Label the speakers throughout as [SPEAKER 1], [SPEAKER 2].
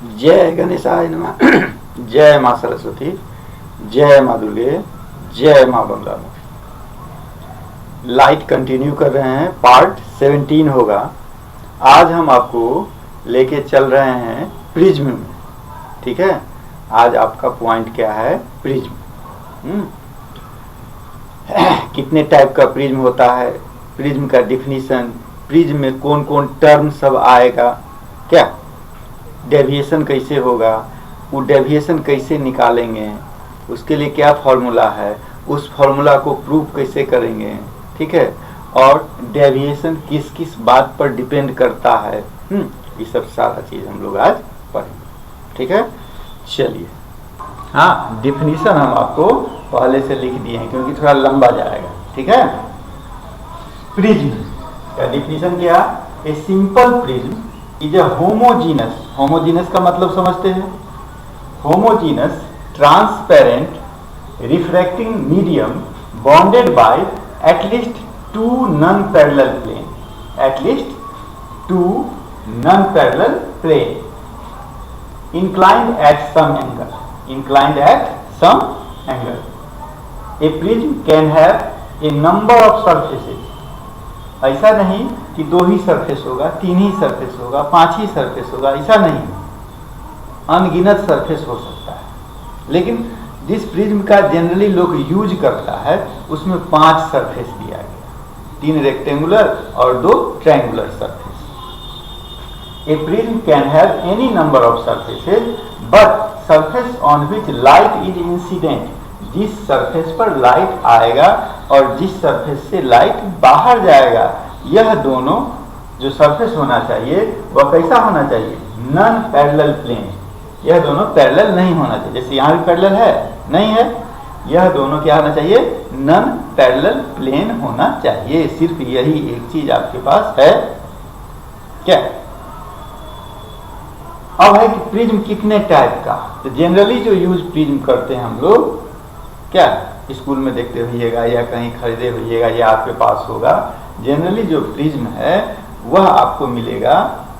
[SPEAKER 1] जय गणेशाय नमः। जय माँ सरस्वती, जय माँ दुर्गे, जय माँ बंगलामुखी। लाइट कंटिन्यू कर रहे हैं, पार्ट 17 होगा। आज हम आपको लेके चल रहे हैं प्रिज्म में। ठीक है, आज आपका पॉइंट क्या है? प्रिज्म। कितने टाइप का प्रिज्म होता है, प्रिज्म का डिफिनीशन, प्रिज्म में कौन कौन टर्म सब आएगा, क्या डेविएशन कैसे होगा, वो डेविएशन कैसे निकालेंगे, उसके लिए क्या फॉर्मूला है, उस फॉर्मूला को प्रूव कैसे करेंगे। ठीक है, और डेविएशन किस किस बात पर डिपेंड करता है। ये सब सारा चीज हम लोग आज पढ़ेंगे। ठीक है, चलिए। हाँ, डिफिनीशन हम आपको पहले से लिख दिए हैं क्योंकि थोड़ा लंबा जाएगा। ठीक है, प्रिज्म का डिफिनीशन क्या? A simple prism is a homogeneous, homogeneous का मतलब समझते हैं, homogeneous transparent refracting medium bounded by at least two non parallel plane, at least two non parallel plane inclined at some angle, inclined at some angle. A prism can have a number of surfaces. ऐसा नहीं कि दो ही surface होगा, तीन ही surface होगा, पांच ही surface होगा, ऐसा नहीं, अनगिनत सरफेस हो सकता है। लेकिन जिस प्रिज्म का जनरली लोग यूज करता है उसमें 5 सरफेस दिया गया, 3 रेक्टेंगुलर और 2 triangular surface. A prism can have any number of surfaces, but surface on which light is incident, जिस सरफेस पर लाइट आएगा और जिस सरफेस से लाइट बाहर जाएगा, यह दोनों जो सरफेस होना चाहिए वह कैसा होना चाहिए? Non parallel plane. यह दोनों पैरेलल नहीं होना चाहिए, जैसे यहाँ भी पैरेलल है, नहीं है, यह दोनों क्या होना चाहिए? नॉन पैरेलल प्लेन होना चाहिए। सिर्फ यही एक चीज आपके पास है। क्या अब है कि प्रिज्म कितने टाइप का? तो जनरली जो यूज प्रिज्म करते हैं हम लोग, क्या स्कूल में देखते होइएगा या कहीं खरीदे होइएगा या आपके पास होगा, जनरली जो प्रिज्म है वह आपको मिलेगा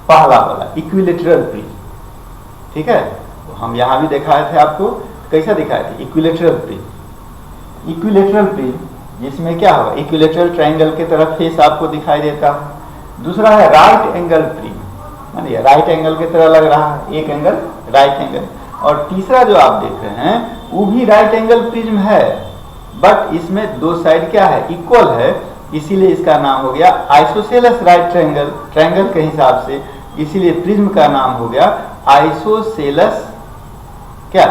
[SPEAKER 1] पहला वाला इक्विलेटरल प्रिज्म। ठीक है, तो हम यहां भी दिखाए थे आपको, कैसा दिखाए थे? Equilateral prism. इक्विलेटरल प्रिज्म जिसमें क्या होगा? इक्विलेटरल ट्रायंगल की तरफ फेस आपको दिखाई देता है। दूसरा है right angle prism, right angle की तरह लग रहा है, एक एंगल राइट एंगल। और तीसरा जो आप देख रहे हैं वो भी राइट एंगल प्रिज्म है, बट इसमें दो साइड क्या है? इक्वल है, इसीलिए इसका नाम हो गया आइसोसेलस राइट ट्रायंगल, ट्रायंगल के हिसाब से, इसीलिए प्रिज्म का नाम हो गया आइसोसेलस क्या?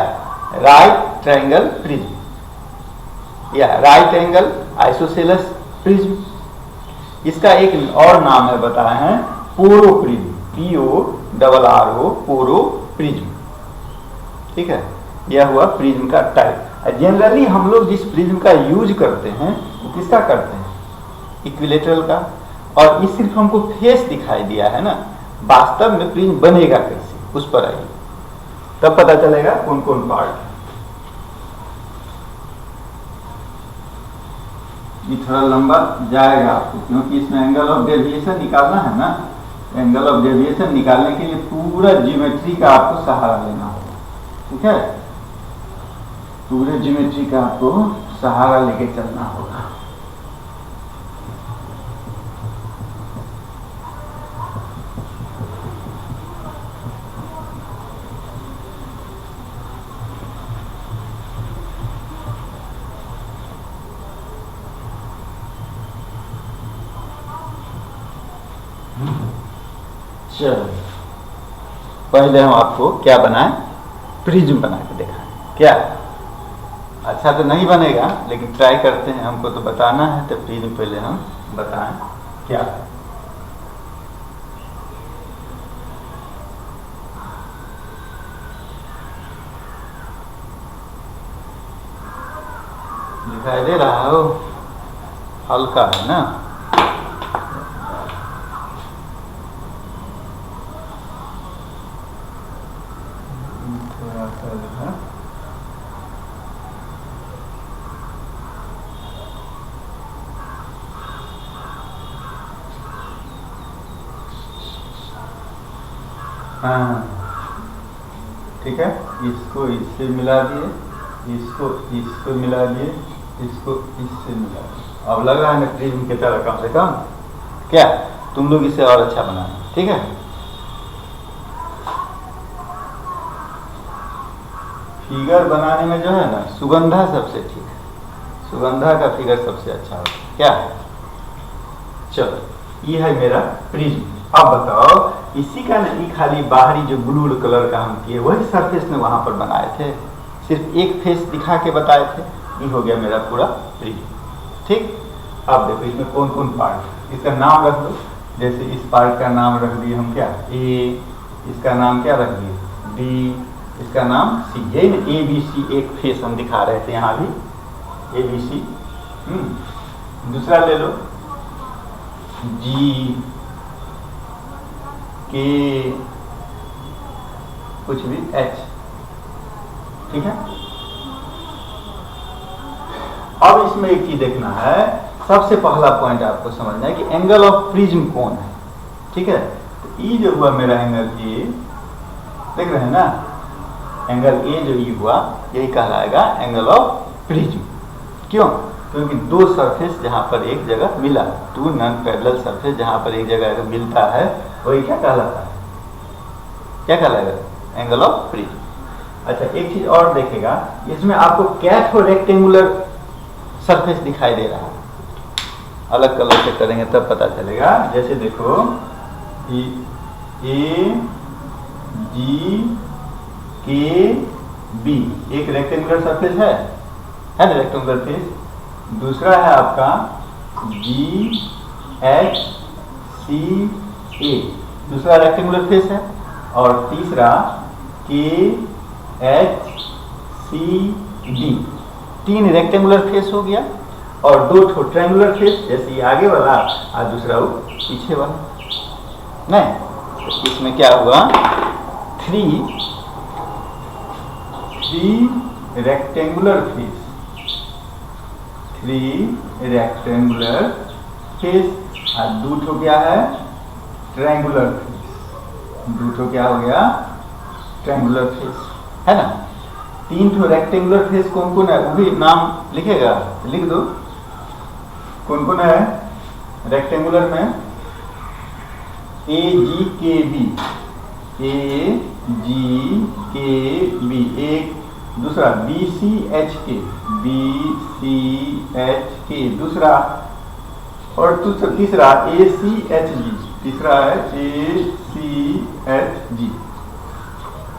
[SPEAKER 1] राइट ट्रायंगल प्रिज्म या राइट एंगल आइसोसेलस प्रिज्म। इसका एक और नाम है, बताए हैं, पोरो प्रिज्म, PORRO, पोरो प्रिज्म। ठीक है, यह हुआ प्रिज्म का टाइप। जनरली हम लोग जिस प्रिज्म का यूज करते हैं वो किसका करते हैं? इक्विलेटरल का। और इस सिर्फ हमको फेस दिखाई दिया है ना, वास्तव में प्रिज्म बनेगा कैसे, उस पर आइए, तब पता चलेगा कौन कौन पार्ट है। ये थोड़ा लंबा जाएगा आपको, क्योंकि इसमें एंगल ऑफ डेविएशन निकालना है ना। एंगल ऑफ डेविएशन निकालने के लिए पूरा ज्योमेट्री का आपको सहारा लेना होगा। ठीक है, पूरे ज्योमेट्री का आपको सहारा लेके चलना होगा। चलो, पहले हम आपको क्या बनाएं? प्रिज्म बना के दिखाएं। क्या अच्छा तो नहीं बनेगा, लेकिन ट्राई करते हैं, हमको तो बताना है, तो प्रिज्म पहले हम बताएं क्या है। दिखाई दे रहा हो? हल्का है ना? हाँ, ठीक है, इसको इससे मिला दिए, इसको मिला दिए, इसको इससे मिला दिए। अब लग रहा है ना प्रिज्म की तरह कम से कम। क्या तुम लोग इसे और अच्छा बनाना, ठीक है। फिगर बनाने में जो है ना सुगंधा सबसे ठीक है, सुगंधा का फिगर सबसे अच्छा होता है। क्या है, चलो ये है मेरा प्रिज्म। अब बताओ इसी का नहीं, खाली बाहरी जो ब्लू कलर का हम किए वही सरफेस में वहां पर बनाए थे, सिर्फ एक फेस दिखा के बताए थे। ये हो गया मेरा पूरा प्रिज्म। ठीक, अब देखो इसमें कौन कौन पार्ट, इसका नाम रख दो। जैसे इस पार्ट का नाम रख दिए हम क्या, ए, इसका नाम क्या रख दिए, बी, इसका नाम सी। यही ना ए बी सी, एक फेस हम दिखा रहे थे यहाँ भी, ए बी सी। दूसरा ले लो, जी, के, कुछ भी, एच। ठीक है, अब इसमें एक चीज देखना है, सबसे पहला पॉइंट आपको समझना है कि एंगल ऑफ प्रिज्म कौन है। ठीक है, तो ई जो हुआ मेरा एंगल ए, देख रहे हैं ना, एंगल ए जो ई हुआ यही कहलाएगा एंगल ऑफ प्रिज्म। क्यों, क्योंकि दो सरफेस जहां पर एक जगह मिला, टू नॉन पैरेलल सरफेस जहां पर एक जगह मिलता है वही क्या कहलाता है, क्या कहलाएगा, एंगल ऑफ प्रिज्म। अच्छा एक चीज और देखेगा, इसमें आपको क्या तो रेक्टेंगुलर सरफेस दिखाई दे रहा है, अलग कलर से करेंगे तब पता चलेगा। जैसे देखो ए जी के बी, एक रेक्टेंगुलर सरफेस है ना, रेक्टेंगुलर फेस। दूसरा है आपका जी एच सी ए, दूसरा रेक्टेंगुलर फेस है। और तीसरा के एच सी डी, तीन रेक्टेंगुलर फेस हो गया और दो ठो ट्रायंगुलर फेस, जैसे ये आगे वाला और दूसरा वो पीछे वाला। नहीं, तो इसमें क्या हुआ, three rectangular face, three rectangular face और दो ठो क्या है, ट्रायंगुलर फेस। दो ठो क्या हो गया, ट्रायंगुलर फेस, है ना। तीन ठो रेक्टेंगुलर फेस कौन कौन है, वो भी नाम लिखेगा, लिख दो कौन कौन है रेक्टेंगुलर में, ए जी के बी, ए जी के बी एक, दूसरा बी सी एच के, बी सी एच के दूसरा, और तीसरा ए सी एच जी, तीसरा है ए सी एच जी।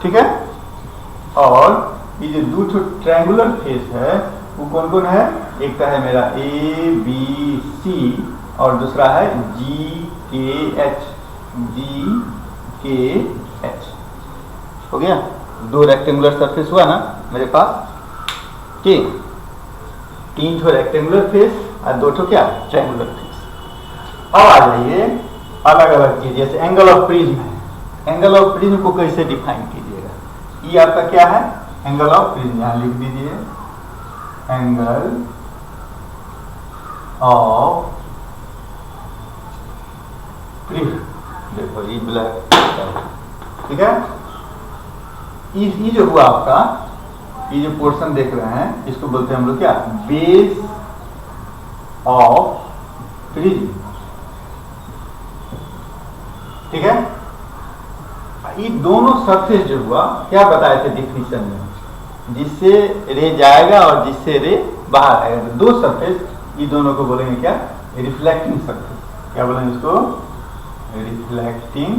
[SPEAKER 1] ठीक है, और ये जो दो ठो ट्रायंगुलर फेस है वो कौन कौन है, एक का है मेरा ए बी सी और दूसरा है जी के एच, जी के एच। हो गया, दो रेक्टेंगुलर सरफेस हुआ ना मेरे पास, ठीक, तीन ठो रेक्टेंगुलर फेस और दो ठो क्या, ट्रायंगुलर फेस। अब आ जाइए अलग अलग चीज, जैसे एंगल ऑफ प्रिज्म है। एंगल ऑफ प्रिज्म को कैसे डिफाइन कीजिएगा, ये आपका क्या है, एंगल ऑफ प्रिज्म, यहां लिख दीजिए एंगल ऑफ प्रिज्म। देखो ये ब्लैक, ठीक है, ये जो हुआ आपका, ये जो पोर्शन देख रहे हैं इसको बोलते हैं हम लोग क्या, बेस ऑफ प्रिज्म। ठीक है, ये दोनों सरफेस जो हुआ क्या बताए थे डिफिनीशन में, जिससे रे जाएगा और जिससे रे बाहर आएगा, दो सरफेस, ये दोनों को बोलेंगे क्या, रिफ्लेक्टिंग सरफेस। क्या बोलेंगे इसको, रिफ्लेक्टिंग,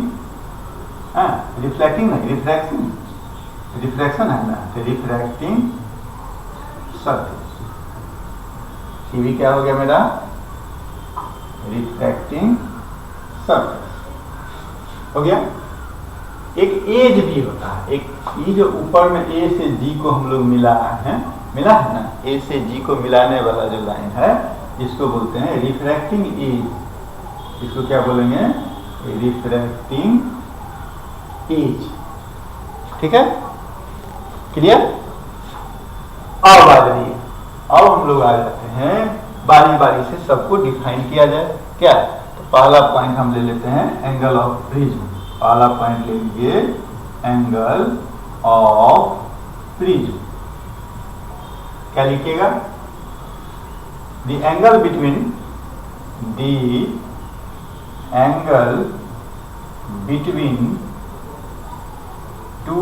[SPEAKER 1] रिफ्लेक्टिंग नहीं, रिफ्लेक्शन, रिफ्लेक्शन है ना, तो रिफ्रैक्टिंग सरफेस। ये भी क्या हो गया मेरा, रिफ्रैक्टिंग सरफेस हो गया। एक एज भी होता है, एक ये जो ऊपर में ए से जी को हम लोग मिला है ना, ए से जी को मिलाने वाला जो लाइन है इसको बोलते हैं रिफ्रैक्टिंग एज। इसको क्या बोलेंगे, रिफ्रैक्टिंग एज। ठीक है, क्लियर। अब आ जाइए, अब हम लोग आ जाते हैं बारी बारी से सबको डिफाइन किया जाए। क्या, तो पहला पॉइंट हम ले लेते हैं एंगल ऑफ प्रिज्म। पहला पॉइंट ले लीजिए एंगल ऑफ प्रिज्म। क्या लिखिएगा? द एंगल बिटवीन टू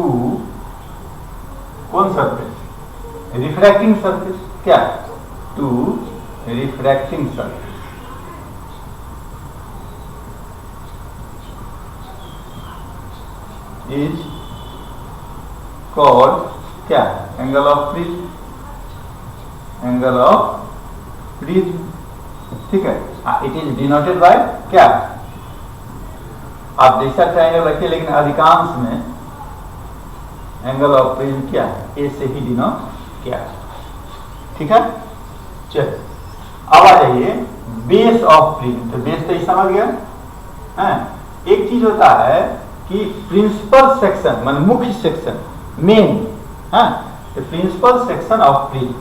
[SPEAKER 1] कौन सरफेस? Refracting surface. क्या? Two refracting surface is called क्या? Angle of prism. Angle of prism, ठीक है। इट इज डिनोटेड बाय क्या? आप जैसा ट्रायंगल रखिए, लेकिन अधिकांश में एंगल ऑफ प्रिज्म क्या है? ए से ही डिनोट किया है, ठीक है। चलिए अब आ जाइए बेस ऑफ प्रिज्म। तो बेस तो ये समझ गया है। एक चीज होता है कि प्रिंसिपल सेक्शन मान मुख्य सेक्शन, मेन, हाँ, तो प्रिंसिपल सेक्शन ऑफ प्रिज्म।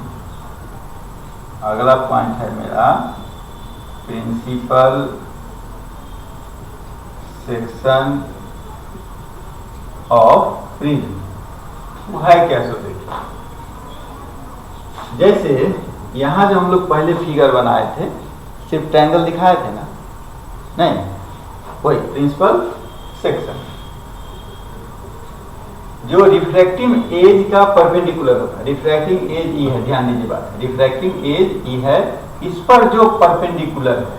[SPEAKER 1] अगला पॉइंट है मेरा प्रिंसिपल सेक्शन ऑफ प्रिज्म। वो है क्या? सो देखिए, जैसे यहां जो हम लोग पहले फिगर बनाए थे, सिर्फ ट्रायंगल दिखाए थे ना, नहीं, वही प्रिंसिपल सेक्शन जो रिफ्रैक्टिंग एज का परपेंडिकुलर होता है। रिफ्रैक्टिंग एज ई है, ध्यान दीजिए बात, रिफ्रैक्टिंग एज ई है, इस पर जो परपेंडिकुलर है,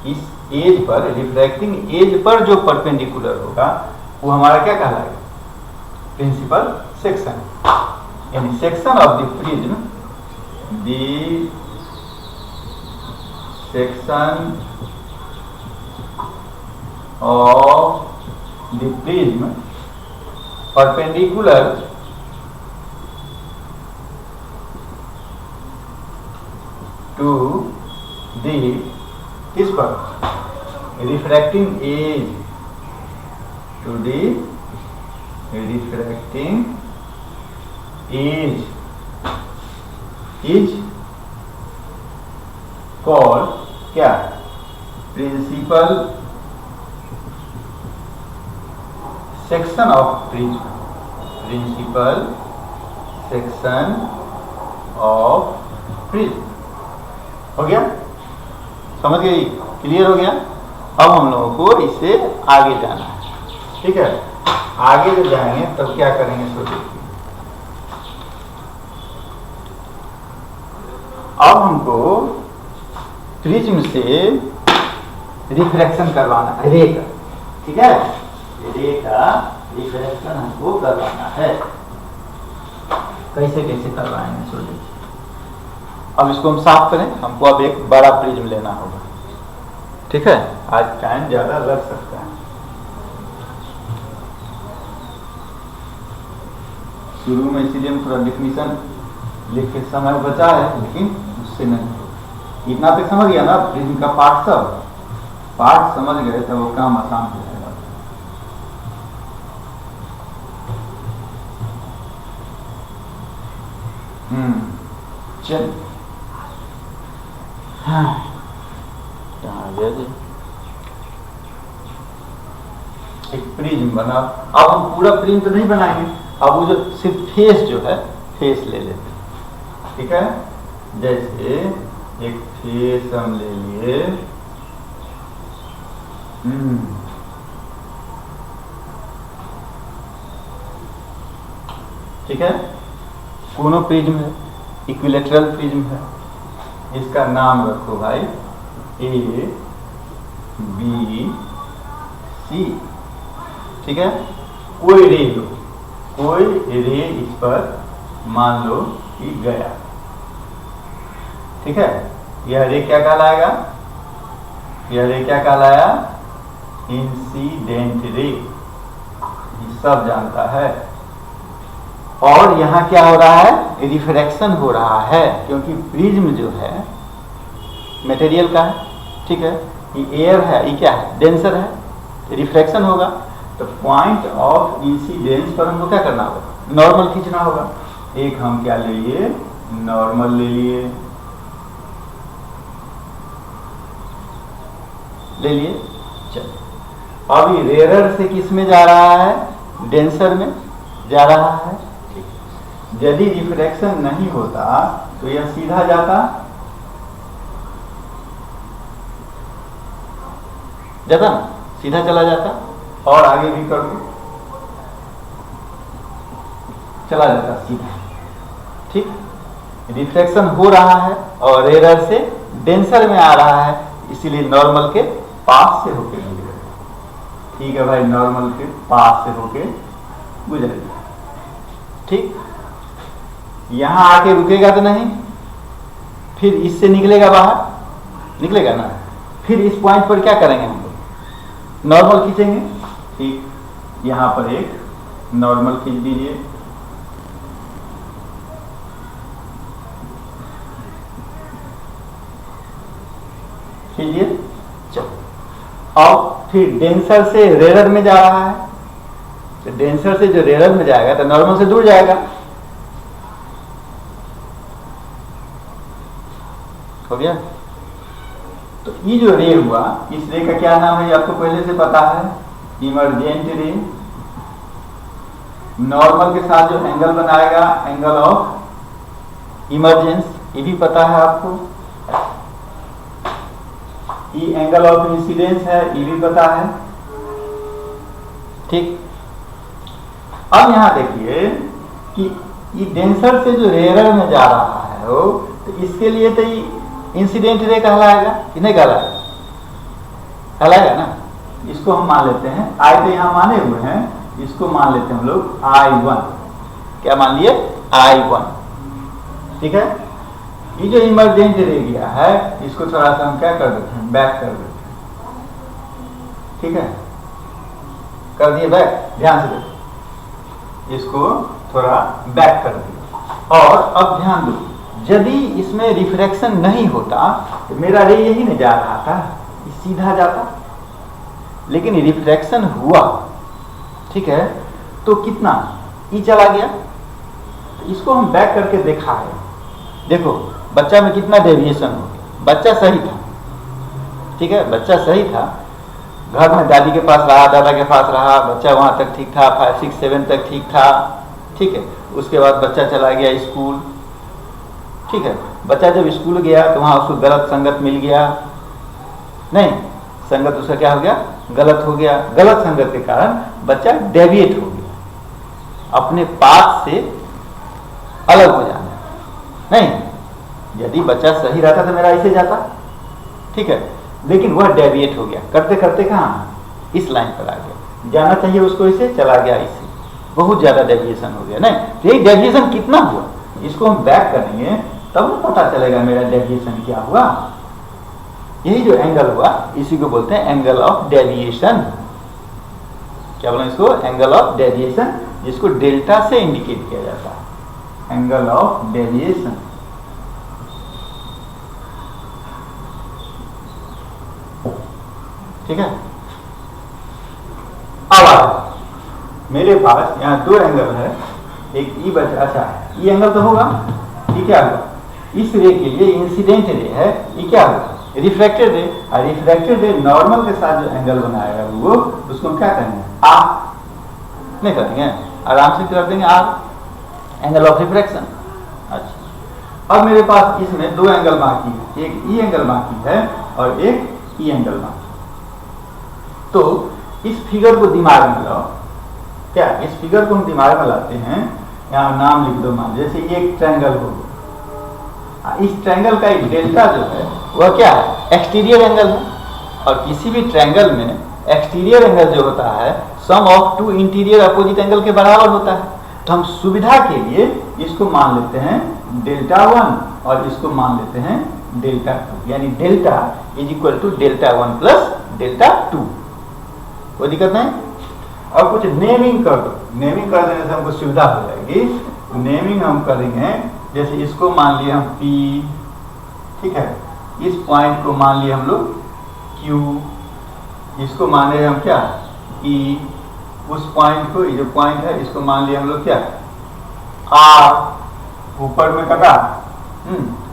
[SPEAKER 1] इस as per, refracting as per जो परपेंडिकुलर होगा वो हमारा क्या कहलाएगा? Principal section. यानी section of the prism, the section of the prism perpendicular to the किस पर? refracting edge, to the refracting edge is called क्या? Principal section of prism. Principal section of prism हो गया? समझ गई? क्लियर हो गया? अब हम लोगों को इससे आगे जाना है, ठीक है। आगे जब जाएंगे तब क्या करेंगे सो देखिए। अब हमको प्रिज्म से रिफ्रैक्शन करवाना है, रे का, ठीक है। रे का रिफ्रैक्शन हमको करवाना है। कैसे कैसे करवाएंगे सो देखिए। अब इसको हम साफ करें, हमको अब एक बड़ा प्रिज्म लेना होगा, ठीक है। आज टाइम ज्यादा लग सकता है। शुरू में इसीलिए हम थोड़ा डिफिनीशन लिख के समय बचा है, लेकिन उससे नहीं। इतना तक समझ गया ना प्रिज्म का पार्ट, सब पार्ट समझ गए तो वो काम आसान हो जाएगा। चल, हाँ, आ गया जी। एक प्रिज्म बना। अब हम पूरा प्रिज्म तो नहीं बनाएंगे, अब वो जो सिर्फ फेस जो है, फेस ले लेते हैं, ठीक है। जैसे एक फेस हम ले लिए, ठीक है। कोनो प्रिज्म है, इक्विलेटरल प्रिज्म है, इसका नाम रखो भाई ए बी सी, ठीक है। कोई रे लो, कोई रे इस पर मान लो कि गया, ठीक है। यह रे क्या कहलाएगा? यह रे क्या कहलाया? इंसिडेंट रे, सब जानता है। और यहाँ क्या हो रहा है? रिफ्रैक्शन हो रहा है, क्योंकि प्रिज्म जो है मटेरियल का है, ठीक है। ये एयर है, ये क्या है? डेंसर है, रिफ्रैक्शन होगा। तो पॉइंट ऑफ इंसिडेंस पर हमको क्या करना होगा? नॉर्मल खींचना होगा। एक हम क्या ले लिए? नॉर्मल ले लिए, चलिए। अब ये रेयर से किस में जा रहा है? डेंसर में। जा रहा है। ठीक, यदि रिफ्रैक्शन नहीं होता तो यह सीधा जाता, जाता ना, सीधा चला जाता, और आगे भी कर दो, चला जाता सीधा। ठीक, रिफ्लेक्शन हो रहा है और एरर से डेंसर में आ रहा है, इसीलिए नॉर्मल के पास से होके गुजरेगा। ठीक है भाई, नॉर्मल के पास से होके गुजरेगा। ठीक, यहां आके रुकेगा तो नहीं, फिर इससे निकलेगा बाहर, निकलेगा ना, फिर इस पॉइंट पर क्या करेंगे हम लोग, नॉर्मल खींचेंगे। ठीक, यहां पर एक नॉर्मल खींच दीजिए, खींचिए, चलो। अब फिर डेंसर से रेरर में जा रहा है, तो डेंसर से जो रेरर में जाएगा तो नॉर्मल से दूर जाएगा, हो गया। तो ये जो रे हुआ, इस रे का क्या नाम है आपको पहले से पता है, इमरजेंट रे। नॉर्मल के साथ जो एंगल बनाएगा, एंगल ऑफ इमरजेंस, ये भी पता है आपको। ये एंगल ऑफ इंसिडेंस है, ये भी पता है। ठीक, अब यहां देखिए कि ये डेंसर से जो रेयर में जा रहा है वो, तो इसके लिए तो ये इंसिडेंट रे कहलाएगा कि नहीं कहलाएगा, कहलाएगा ना। इसको हम मान लेते हैं, आई तो यहां माने हुए हैं, इसको मान लेते हैं हम लोग I1। क्या मान लिए, I1। ठीक है, ये जो इमरजेंट रे गया है, इसको थोड़ा सा हम क्या कर देते हैं, बैक कर देते हैं। ठीक है, कर दिए बैक, ध्यान से देखो, इसको थोड़ा बैक कर दिया। और अब ध्यान दो, यदि इसमें रिफ्रैक्शन नहीं होता तो मेरा रे यही नहीं जा रहा था, सीधा जाता, लेकिन रिफ्रैक्शन हुआ। ठीक है, तो कितना ई चला गया, तो इसको हम बैक करके देखा है। देखो बच्चा में कितना डेविएशन हो गया, बच्चा सही था। ठीक है, बच्चा सही था, घर में दादी के पास रहा, दादा के पास रहा, बच्चा वहां तक ठीक था, 5, 6, 7 तक ठीक था। ठीक है, उसके बाद बच्चा चला गया स्कूल। ठीक है, बच्चा जब स्कूल गया तो वहां उसको गलत संगत मिल गया, नहीं, संगत उसका क्या हो गया, गलत हो गया। गलत संगत के कारण बच्चा डेविएट हो गया, अपने पाथ से अलग हो जाना। नहीं, यदि बच्चा सही रहता तो मेरा ऐसे जाता। ठीक है, लेकिन वह डेविएट हो गया, करते करते कहाँ, इस लाइन पर आ गया, जाना चाहिए उसको इसे, चला गया इसे, बहुत ज्यादा डेविएशन हो गया। नहीं, ये डेविएशन कितना हुआ, इसको हम बैक करेंगे तब ना पता चलेगा मेरा डेविएशन क्या हुआ। यही जो एंगल हुआ, इसी को बोलते हैं एंगल ऑफ डेविएशन। क्या बोला इसको, एंगल ऑफ डेविएशन, जिसको डेल्टा से इंडिकेट किया जाता है, एंगल ऑफ डेविएशन। ठीक है, अब मेरे पास यहाँ दो एंगल है, एक ई बचा, अच्छा ये एंगल तो होगा, ये क्या होगा, इस रे के लिए इंसिडेंट रे है, ये क्या होगा, रिफ्रैक्टेड रे। और रिफ्रैक्टेड रे नॉर्मल के साथ जो एंगल बनाएगा वो, उसको क्या करेंगे, आर नहीं करेंगे, आराम से कर देंगे आर, एंगल ऑफ रिफ्रैक्शन। अच्छा, अब मेरे पास इसमें दो एंगल बाकी है, एक ई एंगल बाकी है और एक ई एंगल बाकी। तो इस फिगर को दिमाग में लाओ, क्या इस फिगर को हम दिमाग में लाते हैं, यहाँ नाम लिख दो, मान जैसे ये एक ट्रायंगल हो, इस ट्रायंगल का एक डेल्टा जो है वह क्या है, एक्सटीरियर एंगल है। और किसी भी ट्रायंगल में एक्सटीरियर एंगल जो होता है sum of two interior opposite angle के बराबर होता है। तो हम सुविधा के लिए इसको मान लेते हैं डेल्टा 1 और इसको मान लेते हैं डेल्टा 2, यानी delta is equal to delta 1 plus delta 2। कोई दिक्कत नहीं। और कुछ नेमिंग कर दो, नेमिंग कर देने से हमको सुविधा हो जाएगी। नेमिंग हम करेंगे, जैसे इसको मान लिए हम P, ठीक है, इस पॉइंट को मान लिए हम लोग Q, इसको मान लिए हम क्या E, उस पॉइंट को, ये जो पॉइंट है इसको मान लिए हम लोग क्या R, ऊपर में कटा,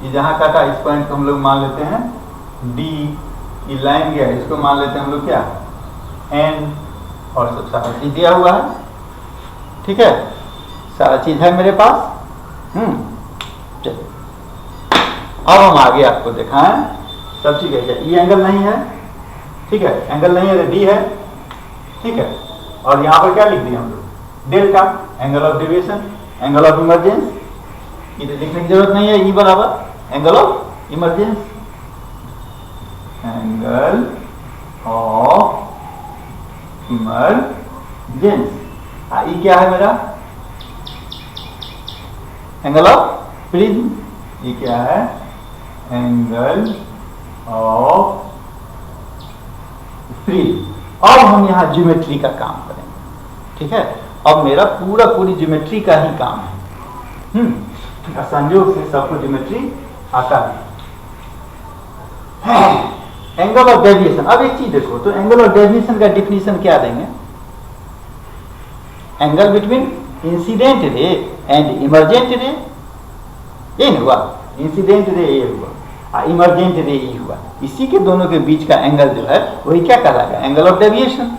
[SPEAKER 1] ये जहां कटा इस पॉइंट को हम लोग मान लेते हैं D, ये लाइन गया इसको मान लेते हैं हम लोग क्या N, और सब सारा चीज दिया हुआ है। ठीक है, सारा चीज है मेरे पास। चलिए अब हम आगे आपको दिखाएं सब चीज है। ये एंगल नहीं है, ठीक है, एंगल नहीं है तो डी है, ठीक है, और यहाँ पर क्या लिख दिया हम लोग, delta, angle of deviation, angle of emergence, ये तो लिखने की जरूरत नहीं है, ई बराबर angle of emergence, angle of emergence. E क्या है मेरा, एंगल ऑफ प्रिज्म, ये क्या है, एंगल ऑफ प्रिज्म। अब हम यहाँ ज्योमेट्री का काम करेंगे, ठीक है। अब मेरा पूरी ज्योमेट्री का ही काम है। संयोग से सबको ज्योमेट्री आता है। एंगल ऑफ डेविएशन, अब एक चीज देखो तो एंगल ऑफ डेविएशन का डिफिनीशन क्या देंगे, angle between incident ray and emergent ray, ये नहीं हुआ, इंसिडेंट रे ये हुआ, इमरजेंट रे ये हुआ, इसी के दोनों के बीच का एंगल जो है वही क्या कहलाएगा, एंगल ऑफ डेविएशन,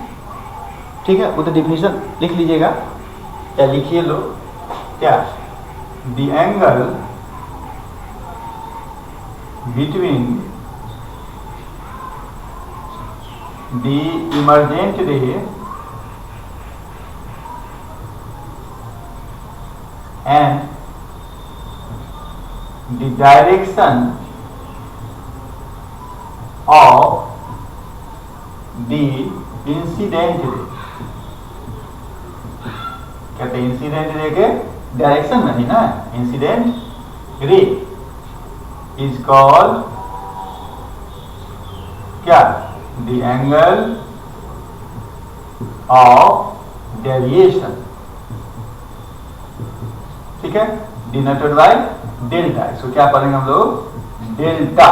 [SPEAKER 1] ठीक है। वो तो डिफिनीशन लिख लीजिएगा, या लिखिए लो, क्या, the angle between the emergent ray and the direction of the incident ray, कहते हैं इंसिडेंट रे के डायरेक्शन में ही ना, इंसिडेंट रे इज कॉल्ड क्या, द एंगल ऑफ डेविएशन, ठीक है, डिनोटेड बाय डेल्टा। इसको क्या पढ़ेंगे हम लोग, डेल्टा।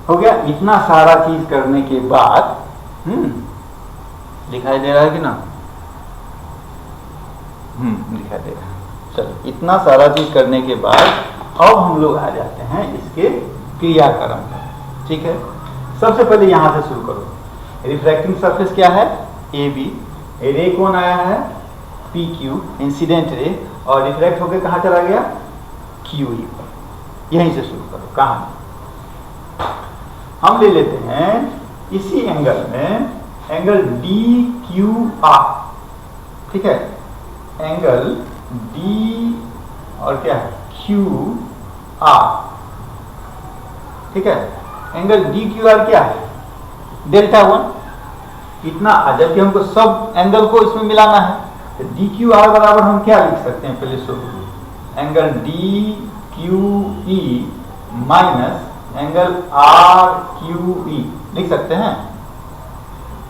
[SPEAKER 1] हो गया। इतना सारा चीज करने के बाद दिखाई दे रहा है कि ना, दिखाई दे रहा है। चलो, इतना सारा चीज करने के बाद अब हम लोग आ जाते हैं इसके क्रियाक्रम पर, ठीक है। सबसे पहले यहां से शुरू करो। रिफ्रैक्टिंग सरफेस क्या है, ए बी, रे कौन आया है, पी क्यू, इंसिडेंट रे, और रिफ्रैक्ट होकर कहां चला गया, क्यू ई पर। यहीं से शुरू करो। कहां, हम ले लेते हैं इसी एंगल में एंगल डी क्यू आर, ठीक है, एंगल डी और क्या है, क्यू आर, ठीक है। एंगल डी क्यू आर क्या है, डेल्टा 1। इतना, जबकि हमको सब एंगल को इसमें मिलाना है, तो डी क्यू आर बराबर हम क्या लिख सकते हैं, पहले शुरू, angle D Q E minus angle R Q E लिख सकते हैं।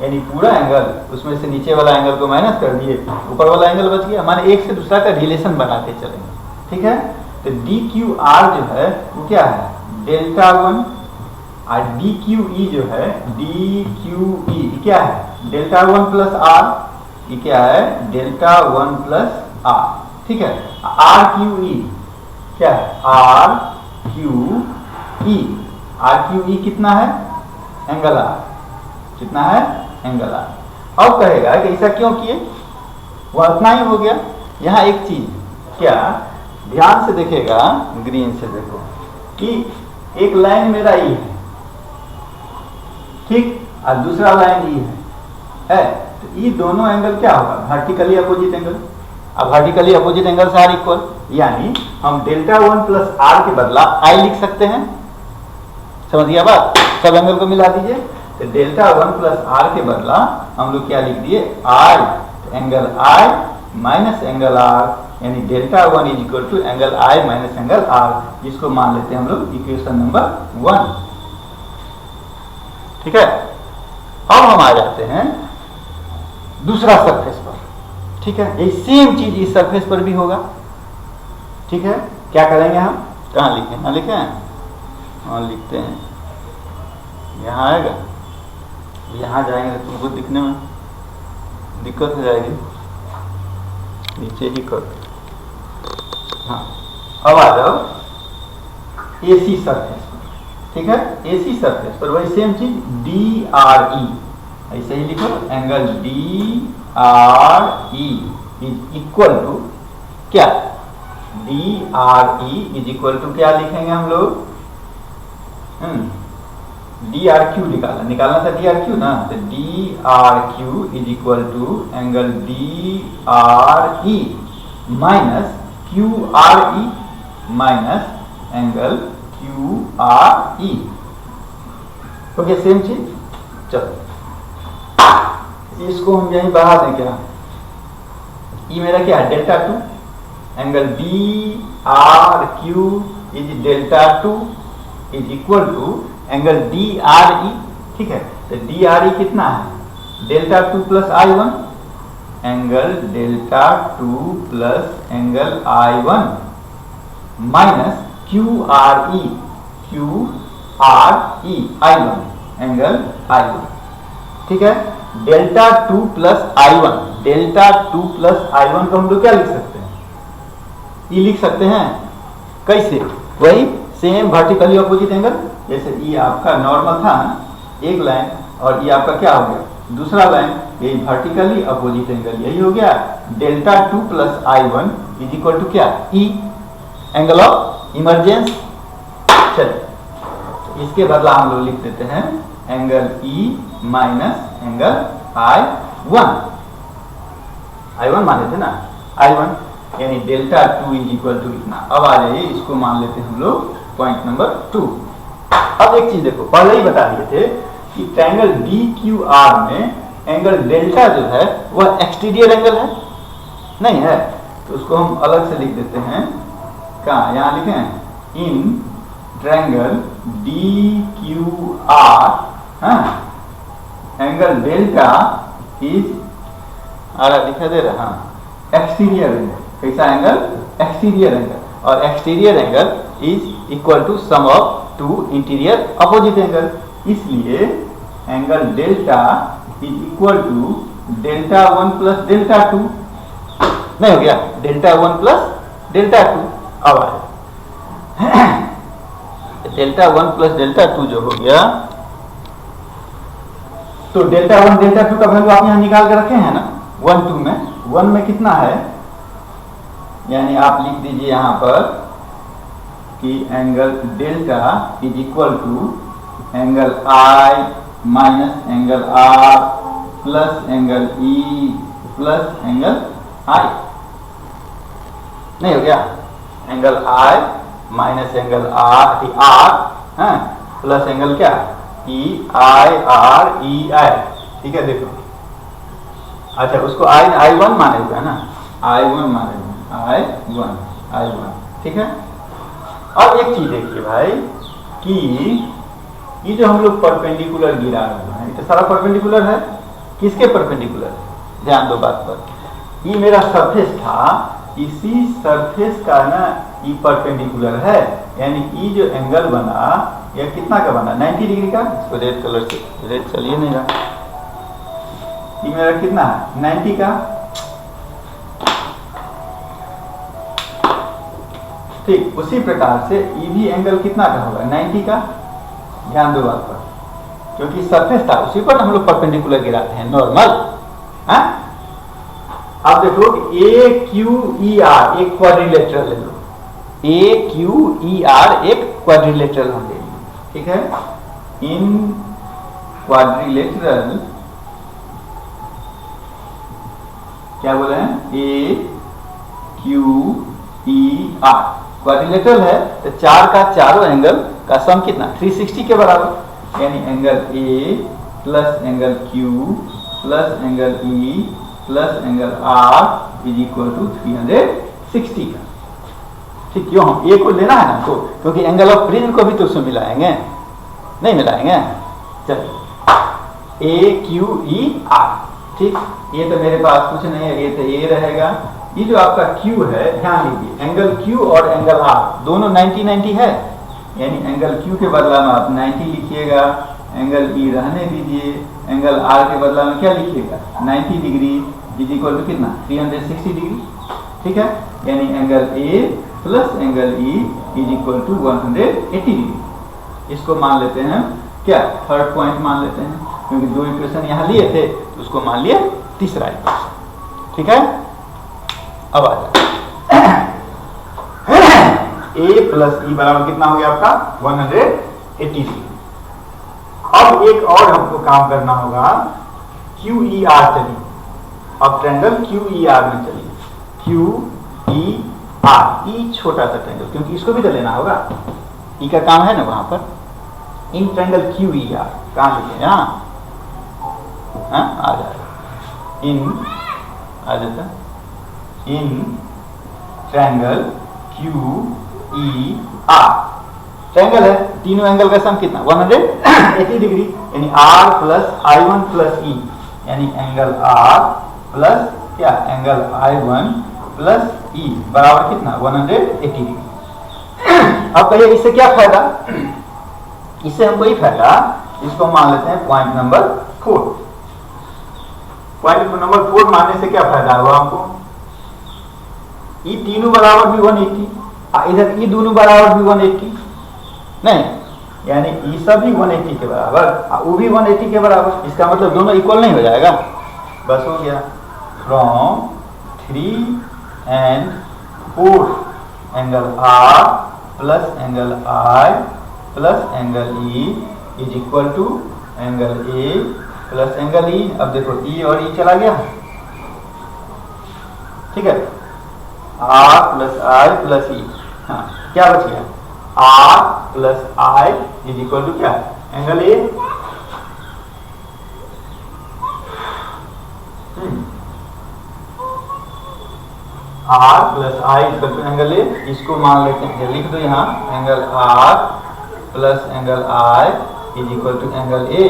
[SPEAKER 1] यानी पूरा एंगल, उसमें से नीचे वाला एंगल को माइनस कर दिए, ऊपर वाला एंगल बच गया। हमारे एक से दूसरा का रिलेशन बनाते चलेंगे, ठीक है। तो डी क्यू आर जो है वो क्या है, डेल्टा 1, और डी क्यू ई जो है, डी क्यू ई क्या है, डेल्टा 1 प्लस आर, ये क्या है, डेल्टा 1 प्लस आर, ठीक है। आर क्यू ई क्या है, R Q E, R Q E कितना है, एंगल आर, कितना है, एंगल आर। अब कहेगा कि ऐसा क्यों किए, वो इतना ही हो गया। यहाँ एक चीज क्या, ध्यान से देखेगा, ग्रीन से देखो कि एक लाइन मेरा ई है, ठीक, और दूसरा लाइन ई है, तो ये दोनों एंगल क्या होगा, वर्टिकली अपोजिट एंगल। अब वर्टिकली अपोजिट एंगल से आर इक्वल, यानी हम डेल्टा 1 प्लस आर के बदला आई लिख सकते हैं। समझ गया बात, सब एंगल को मिला दीजिए, तो डेल्टा 1 प्लस आर के बदला हम लोग क्या लिख दिए, आई, तो angle I minus angle R, यानी delta 1 is equal to angle I minus angle R, जिसको मान लेते हैं हम लोग इक्वेशन नंबर 1, ठीक है। अब हम आ जाते हैं दूसरा सरफेस पर, ठीक है। ये सेम चीज इस सरफेस पर भी होगा, ठीक है। क्या करेंगे हम, कहाँ लिखें, ना लिखें, हाँ लिखते हैं, यहाँ आएगा, यहाँ जाएंगे तो तुमको दिखने में दिक्कत हो जाएगी, नीचे ही कर। हाँ, अब आ जाओ एसी सरफेस पर, ठीक है। एसी सरफेस पर वही सेम चीज, डी आर ई, ऐसे ही लिखो, angle D R E is equal to क्या, D R E is equal to क्या लिखेंगे हम लोग, डी आर क्यू निकालना था डी आर क्यू ना, तो D R Q is equal to angle D R E minus Q R E minus angle Q R E. Okay, same चीज। चलो इसको हम यहीं बढ़ा दें क्या, ये मेरा क्या है delta two, angle D R Q is delta two is equal to angle D R E. ठीक है, तो डी आर ई कितना है, delta two plus I one, angle delta two plus angle I one minus Q R E, Q R E I one angle I one. ठीक है, delta two plus I one, delta two plus I one को हम लोग क्या लिख सकते हैं, ई लिख सकते हैं। कैसे, वही सेम वर्टिकली अपोजिट एंगल, जैसे ये आपका नॉर्मल था ना एक लाइन, और ये आपका क्या हो गया दूसरा लाइन, यही वर्टिकली अपोजिट एंगल, यही हो गया delta two plus I one is equal to क्या, ई एंगल ऑफ इमरजेंस। चलिए इसके बदला हम लोग लिख देते हैं angle E minus angle I one माने थे ना, आई वन यानी delta two is equal to इतना। अब आ जाइए, इसको मान लेते हैं हम लोग पॉइंट नंबर 2। अब एक चीज देखो, पहले ही बता दिए थे कि ट्रायंगल डी क्यू आर में एंगल डेल्टा जो है वह एक्सटीरियर एंगल है, नहीं है, तो उसको हम अलग से लिख देते हैं। कहाँ, यहाँ लिखें, in triangle D Q R angle delta is, आ रहा दिखा दे रहा, एक्सटीरियर एंगल। कैसा एंगल, एक्सटीरियर एंगल, और exterior angle is equal to sum of two interior opposite angle, इसलिए angle delta is equal to delta one plus delta two, नहीं हो गया, delta one plus delta two. अब आए delta one plus delta two जो हो गया, तो डेल्टा वन डेल्टा टू का वैल्यू आप यहाँ निकाल के रखे हैं ना, वन टू में, वन में कितना है, यानी आप लिख दीजिए यहाँ पर कि angle delta is equal to angle I minus angle R plus angle E plus angle I, नहीं हो गया, angle I minus angle R plus angle क्या, ई आई आर ई आई। ठीक है, देखो, अच्छा उसको आई वन माने हुए है ना, आई वन माने हुए, आई वन। ठीक है, अब एक चीज देखिए भाई कि ये जो हम लोग परपेंडिकुलर गिरा रहे हैं, तो सारा परपेंडिकुलर है, किसके परपेंडिकुलर है, ध्यान दो बात पर। ये मेरा सरफेस था, इसी सरफेस का ना ये परपेंडिकुलर है, यानी ये जो एंगल बना यह कितना का बना, 90 डिग्री का। इसको रेड कलर से, रेड चलिए नहीं रहा, ये मेरा कितना है 90 का। ठीक, उसी प्रकार से ये भी एंगल कितना का होगा, 90 का। ध्यान दो बात पर, क्योंकि सरफेस था उसी पर हम लोग परपेंडिकुलर गिराते हैं, नॉर्मल। अब देखो ए क्यू ई आर एक क्वाड्रिलेटरल ले लो, ए क्यू ई आर एक क्वाड्रिलेटरल हम ले लो। ठीक है, इन क्वाड्रिलेटरल क्या बोले हैं, ए क्यू ई आर क्वाड्रिलेटरल है, तो चार का चारों एंगल का सम कितना, 360 के बराबर, यानी angle A plus angle Q plus angle E plus angle R is equal to 360 का। ठीक, क्यों, हम ए को लेना है ना, क्योंकि एंगल ऑफ प्रिज्म को भी तो उसमें मिलाएंगे, नहीं मिलाएंगे। चलिए ए क्यू ई आर, ठीक, ये तो मेरे पास कुछ नहीं है, ये तो ए रहेगा। ये जो आपका Q है, ध्यान लीजिए, एंगल Q और एंगल R दोनों 90-90 है, यानी एंगल Q के बदला में आप 90 लिखिएगा, एंगल E रहने दीजिए, एंगल R के बदला में क्या लिखिएगा, 90 डिग्री इज इक्वल टू कितना, 360 डिग्री। ठीक है, यानी angle A plus angle E is equal to 180 degree. इसको मान लेते हैं क्या, थर्ड पॉइंट मान लेते हैं, क्योंकि दो इक्वेशन यहाँ लिए थे, तो उसको मान लिया तीसरा इक्वेशन। ठीक है, अब आ जाए ए प्लस ई बराबर कितना हो गया आपका 180 डिग्री। अब एक और हमको काम करना होगा, क्यू ई आर चलिए, अब ट्रायंगल क्यू ई आर में चलिए, क्यू ई आर, ई छोटा सा ट्रायंगल, क्योंकि इसको भी तो लेना होगा, ई का काम है ना वहां पर। In triangle Q E R कहां लिखे, यहाँ आ जाएगा, इन आ जाता, in triangle Q E R, triangle है, तीनों एंगल का सम कितना 180 डिग्री, यानी R plus I one plus E, यानी एंगल आर प्लस क्या angle I one plus E बराबर कितना 180 डिग्री। अब कहिए इससे क्या फायदा, इससे हमको ही फायदा, इसको मान लेते हैं पॉइंट नंबर 4। पॉइंट नंबर 4 मानने से क्या फायदा हुआ हमको, ये तीनों बराबर भी 180, इधर ये दोनों बराबर भी 180 नहीं, यानी ये सब भी 180 के बराबर, वो भी 180 के बराबर, इसका मतलब दोनों इक्वल नहीं हो जाएगा, बस हो गया। From 3 and 4 angle R plus angle I plus angle E is equal to angle A plus angle E। अब देखो E और E चला गया, ठीक है, R plus I plus E, हाँ क्या बच गया, R plus I is equal to क्या angle A। R plus I equal to angle A, इसको मान लेते हैं, लिख दो यहाँ angle R plus angle I is equal to angle A,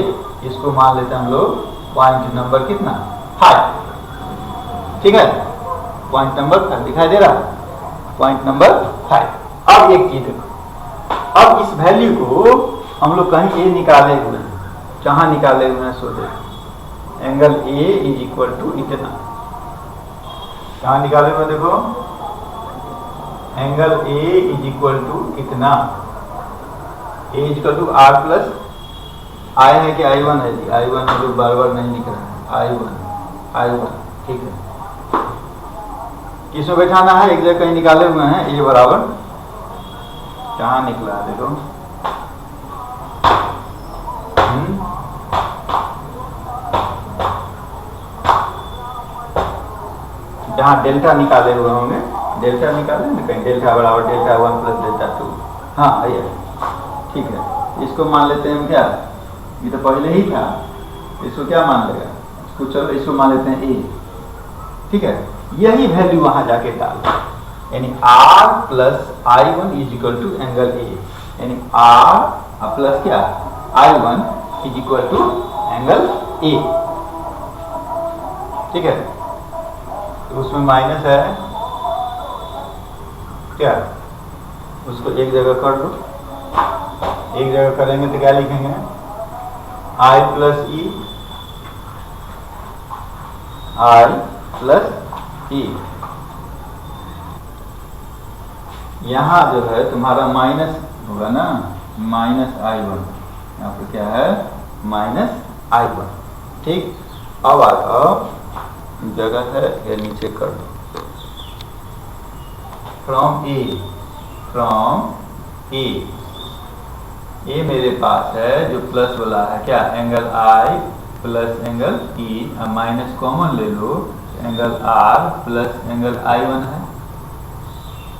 [SPEAKER 1] इसको मान लेते हैं हम लोग पॉइंट नंबर कितना 5, ठीक है, पॉइंट नंबर 5 दिखाई दे रहा है, पॉइंट नंबर 5। अब एक चीज देखो, अब इस वैल्यू को हम लोग कहीं ए निकाले हुए हैं, कहाँ निकाले हुए हैं सो देखो, angle A is equal to इतना, कहाँ निकाले हुए देखो, angle A is equal to कितना, A is equal to R plus I है कि आई वन है जी, आई वन है जो बार बार नहीं लिख रहा है, आई वन, ठीक है, किसमें बैठाना है, एक जगह कहीं निकाले हुए हैं, ये बराबर कहाँ निकला है देखो, जहाँ डेल्टा निकाले हुए होंगे, डेल्टा निकाले ना कहीं, डेल्टा बराबर डेल्टा 1 प्लस डेल्टा 2, हाँ ये ठीक है, इसको मान लेते हैं हम क्या, ये तो पहले ही था, इसको क्या मान लेगा, इसको चलो इसको मान लेते हैं ए, ठीक है, यही वैल्यू वहां जाके डाल, यानी R plus I one is equal to angle A, यानी R प्लस क्या I one is equal to angle A, ठीक है, तो उसमें माइनस है क्या, उसको एक जगह कर दो, एक जगह करेंगे तो क्या लिखेंगे, आई प्लस ई, आई प्लस ई, यहां जो है तुम्हारा माइनस होगा ना, माइनस आई वन, यहाँ पे क्या है माइनस आई वन, ठीक। अब आओ जगह है ये नीचे कर दो, फ्रॉम ए, ये मेरे पास है जो प्लस वाला है क्या, angle I plus angle E, minus common ले लो, angle R plus angle I one है,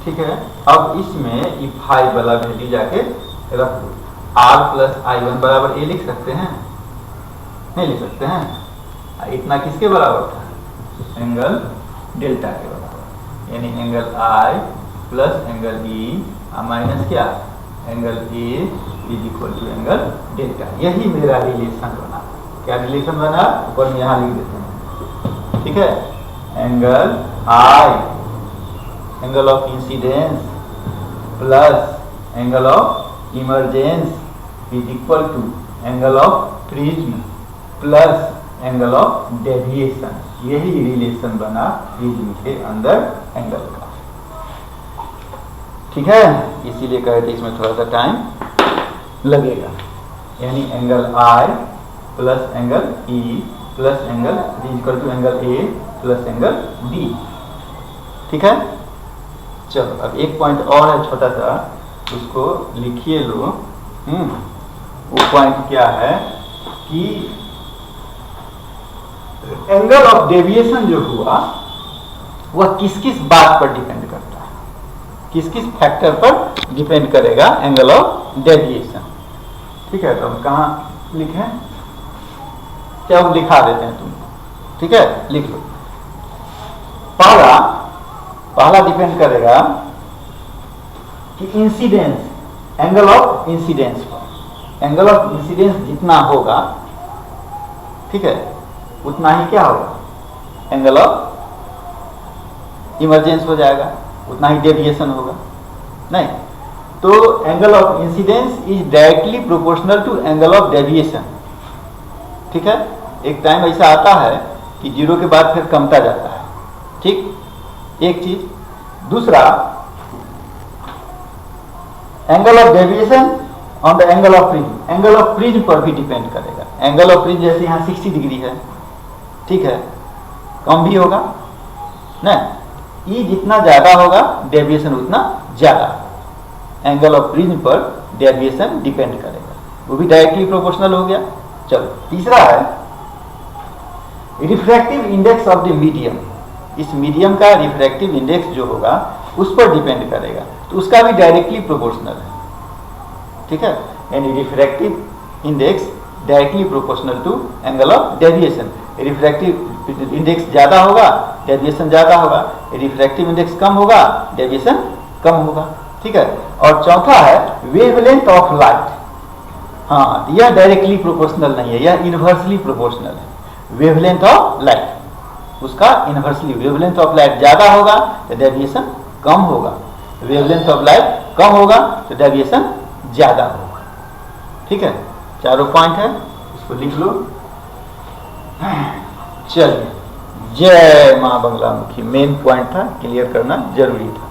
[SPEAKER 1] ठीक है। अब इसमें ई 5 वाला वैल्यू जाके रख दो, आर प्लस आई वन बराबर ए लिख सकते हैं, नहीं लिख सकते हैं, इतना किसके बराबर था, एंगल डेल्टा के बराबर, यानी angle I plus angle E minus क्या angle A is equal to angle delta, यही मेरा रिलेशन बना, क्या रिलेशन बना, ऊपर में यहाँ लिख देते हैं, ठीक है, angle I angle of incidence plus angle of emergence is equal to angle of prism plus angle of deviation, यही रिलेशन बना प्रिज्म के अंदर एंगल का, ठीक है, इसीलिए कहे थे इसमें थोड़ा सा टाइम लगेगा, यानी angle I plus angle E plus angle is equal to angle A plus angle D, ठीक है। चलो अब एक पॉइंट और है छोटा सा, उसको लिखिए लो। वो पॉइंट क्या है कि एंगल ऑफ डेविएशन जो हुआ वह किस किस बात पर डिपेंड करता है, किस किस फैक्टर पर डिपेंड करेगा एंगल ऑफ डेविएशन। ठीक है, तो हम कहाँ लिखें, क्या हम लिखा देते हैं तुमको, ठीक है, लिख लो। पहला डिपेंड करेगा कि इंसिडेंस, एंगल ऑफ इंसिडेंस पर। एंगल ऑफ इंसिडेंस जितना होगा, ठीक है, उतना ही क्या होगा, एंगल ऑफ इमरजेंस हो जाएगा, उतना ही डेविएशन होगा। नहीं, तो angle of incidence is directly proportional to angle of deviation. ठीक है, एक टाइम ऐसा आता है कि जीरो के बाद फिर कमता जाता है। ठीक, एक चीज। दूसरा, angle of deviation on the angle of prism, angle of prism पर भी डिपेंड करेगा। एंगल ऑफ प्रिज्म जैसे यहाँ 60 डिग्री है, ठीक है, कम भी होगा ना, ई जितना ज्यादा होगा डेविएशन उतना ज्यादा। एंगल ऑफ प्रिज्म पर डेविएशन डिपेंड करेगा, वो भी डायरेक्टली प्रोपोर्शनल हो गया। चलो, तीसरा है refractive index of the medium. इस मीडियम का रिफ्रैक्टिव इंडेक्स जो होगा उस पर डिपेंड करेगा, तो उसका भी डायरेक्टली प्रोपोर्शनल है। ठीक है, यानी refractive index directly proportional to angle of deviation. Refractive index ज्यादा होगा, डेविएशन ज्यादा होगा। रिफ्रैक्टिव इंडेक्स कम होगा, डेविएशन कम होगा। ठीक है, और चौथा है वेवलेंथ ऑफ लाइट। हाँ, यह डायरेक्टली प्रोपोर्शनल नहीं है, यह इनवर्सली प्रोपोर्शनल है। वेवलेंथ ऑफ लाइट, उसका इनवर्सली, वेवलेंथ ऑफ लाइट ज्यादा होगा तो डेविएशन कम होगा, वेवलेंथ ऑफ लाइट कम होगा तो डेविएशन ज्यादा होगा। ठीक है, चारों पॉइंट है, इसको लिख लो। चलिए, जय मां बंगलामुखी। मेन पॉइंट था, क्लियर करना जरूरी था।